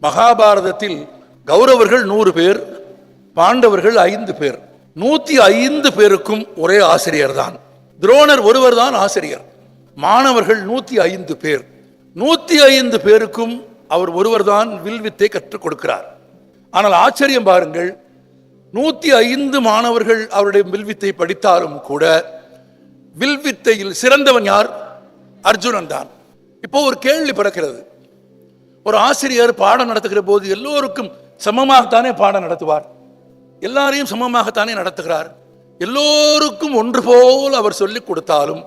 மகாபாரதத்தில் கௌரவர்கள் 100 பேர், பாண்டவர்கள் 5 பேர். 105 பேருக்கும் ஒரே ஆசிரியர் தான். துரோணர் ஒருவர் தான் ஆசிரியர். மாணவர்கள் 105 பேர். 105 பேருக்கும் அவர் ஒருவர் தான் வில்வித்தை கற்றுக் கொடுக்கிறார். ஆனால் ஆச்சரியம் பாருங்கள், 105 மாணவர்கள் அவருடைய வில்வித்தை படித்தாலும் கூட வில்வித்தையில் சிறந்தவன் யார்? அர்ஜுனன் தான். இப்போ ஒரு கேள்வி பிறக்கிறது. ஒரு ஆசிரியர் பாடம் நடத்துகிற போது எல்லோருக்கும் சமமாகத்தானே பாடம் நடத்துவார், எல்லாரையும் சமமாகத்தானே நடத்துகிறார். எல்லோருக்கும் ஒன்று போல் அவர் சொல்லிக் கொடுத்தாலும்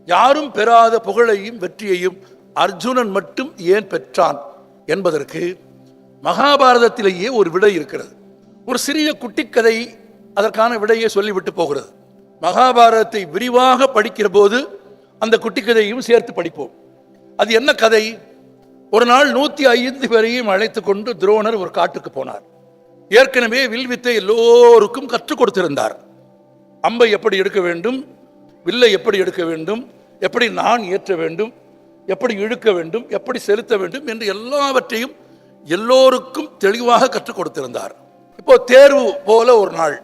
யாரும் பெறாத புகழையும் வெற்றியையும் அர்ஜுனன் மட்டும் ஏன் பெற்றான் என்பதற்கு மகாபாரதத்திலேயே ஒரு விடை இருக்கிறது. ஒரு சிறிய குட்டிக்கதை அதற்கான விடையை சொல்லிவிட்டு போகிறது. மகாபாரதத்தை விரிவாக படிக்கிற போது அந்த குட்டிக்கதையும் சேர்த்து படிப்போம். அது என்ன கதை? ஒரு நாள் 105 பேரையும் அழைத்து கொண்டு துரோணர் ஒரு காட்டுக்கு போனார். ஏற்கனவே வில்வித்தை எல்லோருக்கும் கற்றுக் கொடுத்திருந்தார். அம்பை எப்படி எடுக்க வேண்டும், வில்லை எப்படி எடுக்க வேண்டும், எப்படி நான் ஏற்ற வேண்டும், எப்படி இழுக்க வேண்டும், எப்படி செலுத்த வேண்டும் என்று எல்லாவற்றையும் எல்லோருக்கும் தெளிவாக கற்றுக் கொடுத்திருந்தார். இப்போ தேர்வு போல ஒரு நாள்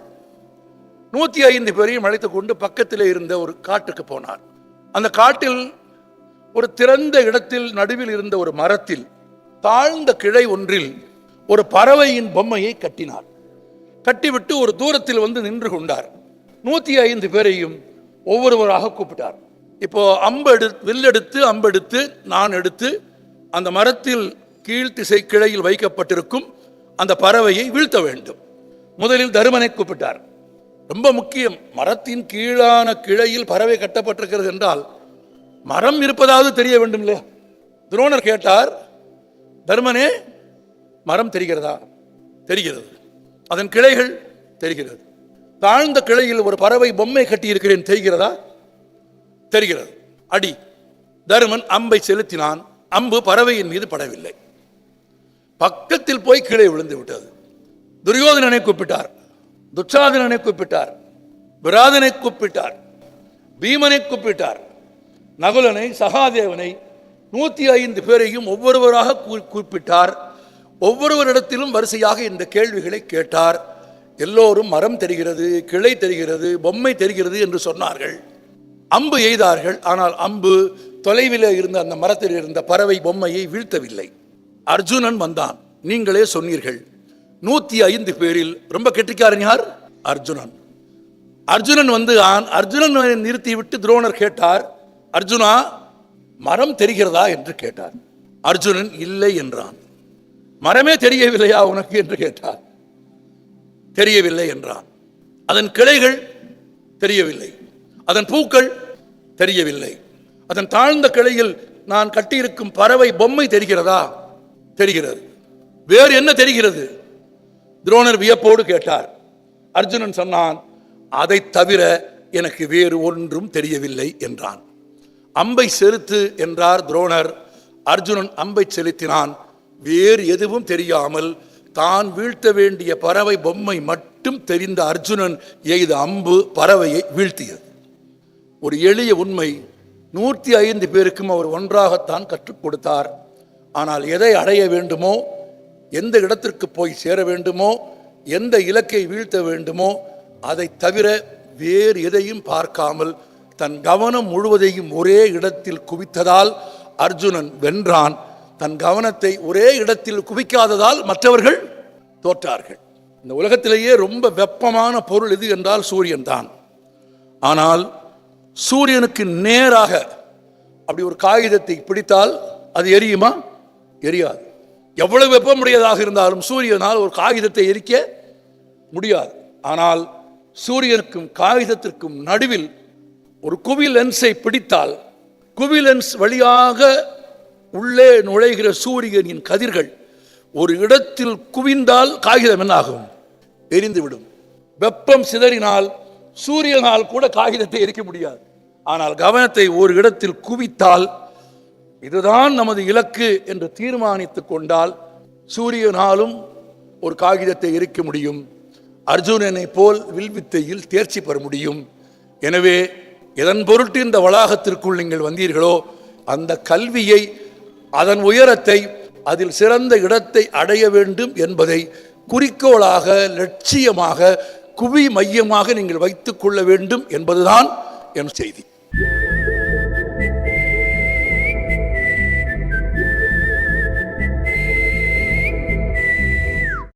105 பேரையும் அழைத்து கொண்டு பக்கத்தில் இருந்த ஒரு காட்டுக்கு போனார். அந்த காட்டில் ஒரு திறந்த இடத்தில் நடுவில் இருந்த ஒரு மரத்தில் தாழ்ந்த கிளை ஒன்றில் ஒரு பறவையின் பொம்மையை கட்டினார். கட்டிவிட்டு ஒரு தூரத்தில் வந்து நின்று கொண்டார். 105 பேரையும் ஒவ்வொருவராக கூப்பிட்டார். இப்போ வில்லெடுத்து அம்பெடுத்து நான் எடுத்து அந்த மரத்தில் கீழ்த்திசை கிளையில் வைக்கப்பட்டிருக்கும் அந்த பறவையை வீழ்த்த வேண்டும். முதலில் தருமனை கூப்பிட்டார். ரொம்ப முக்கியம், மரத்தின் கீழான கிளையில் பறவை கட்டப்பட்டிருக்கிறது என்றால் மரம் இருப்பதாவது தெரிய வேண்டும் இல்லையா? துரோணர் கேட்டார், தர்மனே மரம் தெரிகிறதா? தெரிகிறது. அதன் கிளைகள் தெரிகிறது. தாழ்ந்த கிளையில் ஒரு பறவை பொம்மை கட்டி இருக்கிறேன், தெரிகிறதா? தெரிகிறது. அடி. தருமன் அம்பை செலுத்தினான். அம்பு பறவையின் மீது படவில்லை, பக்கத்தில் போய் கீழே விழுந்து விட்டது. துரியோதனனை கூப்பிட்டார், துச்சாதனனை கூப்பிட்டார், விராதனை கூப்பிட்டார், பீமனை கூப்பிட்டார், நகுலனை, சகாதேவனை, 105 பேரையும் ஒவ்வொருவராக கூப்பிட்டார். ஒவ்வொருவரிடத்திலும் வரிசையாக இந்த கேள்விகளை கேட்டார். எல்லோரும் மரம் தெரிகிறது, கிளை தெரிகிறது, பொம்மை தெரிகிறது என்று சொன்னார்கள். அம்பு எய்தார்கள். ஆனால் அம்பு தொலைவில் இருந்த அந்த மரத்தில் இருந்த பறவை பொம்மையை வீழ்த்தவில்லை. அர்ஜுனன் வந்தான். நீங்களே சொன்னீர்கள், 105 பேரில் ரொம்ப கெட்டிக்காரன் யார்? அர்ஜுனன். அர்ஜுனன் வந்து அர்ஜுனன் நிறுத்திவிட்டு துரோணர் கேட்டார், அர்ஜுனா மரம் தெரிகிறதா என்று கேட்டார். அர்ஜுனன் இல்லை என்றான். மரமே தெரியவில்லையா உனக்கு என்று கேட்டார். தெரியவில்லை என்றான். அதன் கிளைகள் தெரியவில்லை, அதன் பூக்கள் தெரியவில்லை, அதன் தாழ்ந்த கிளையில் நான் கட்டியிருக்கும் பறவை பொம்மை தெரிகிறதா? தெரிகிறது. வேறு என்ன தெரிகிறது? துரோணர் வியப்போடு கேட்டார். அர்ஜுனன் சொன்னான், அதை தவிர எனக்கு வேறு ஒன்றும் தெரியவில்லை என்றான். அம்பை செலுத்து என்றார் துரோணர். அர்ஜுனன் அம்பை செலுத்தினான். வேறு எதுவும் தெரியாமல் தான் வீழ்த்த வேண்டிய பறவை பொம்மை மட்டும் தெரிந்த அர்ஜுனன் எய்த அம்பு பறவையை வீழ்த்தியது. ஒரு எளிய உண்மை, 105 பேருக்கும் அவர் ஒன்றாகத்தான் கற்றுக் கொடுத்தார். ஆனால் எதை அடைய வேண்டுமோ, எந்த இடத்திற்கு போய் சேர வேண்டுமோ, எந்த இலக்கை வீழ்த்த வேண்டுமோ, அதை தவிர வேறு எதையும் பார்க்காமல் தன் கவனம் முழுவதையும் ஒரே இடத்தில் குவித்ததால் அர்ஜுனன் வென்றான். தன் கவனத்தை ஒரே இடத்தில் குவிக்காததால் மற்றவர்கள் தோற்றார்கள். இந்த உலகத்திலேயே ரொம்ப வெப்பமான பொருள் எது என்றால் சூரியன் தான். ஆனால் சூரியனுக்கு நேராக அப்படி ஒரு காகிதத்தை பிடித்தால் அது எரியுமா? எரியாது. எவ்வளவு வெப்பமுடையதாக இருந்தாலும் சூரியனால் ஒரு காகிதத்தை எரிக்க முடியாது. ஆனால் சூரியனுக்கும் காகிதத்திற்கும் நடுவில் ஒரு குவி லென்ஸை பிடித்தால் குவி லென்ஸ் வழியாக உள்ளே நுழைகிற சூரியனின் கதிர்கள் ஒரு இடத்தில் குவிந்தால் காகிதம் என்ன ஆகும்? எரிந்துவிடும். வெப்பம் சிதறினால் சூரியனால் கூட காகிதத்தை எரிக்க முடியாது. ஆனால் கவனத்தை ஒரு இடத்தில் குவித்தால், இதுதான் நமது இலக்கு என்று தீர்மானித்துக் கொண்டால் சூரியனாலும் ஒரு காகிதத்தை எரிக்க முடியும். அர்ஜுனனை போல் வில்வித்தையில் தேர்ச்சி பெற முடியும். எனவே எதன் பொருட்டு இந்த வளாகத்திற்குள் நீங்கள் வந்தீர்களோ அந்த கல்வியை, அதன் உயரத்தை அதில் சிறந்த இடத்தை அடைய வேண்டும் என்பதை குறிக்கோளாக, லட்சியமாக, குவி மையமாக நீங்கள் வைத்துக் கொள்ள வேண்டும் என்பதுதான் என் செய்தி.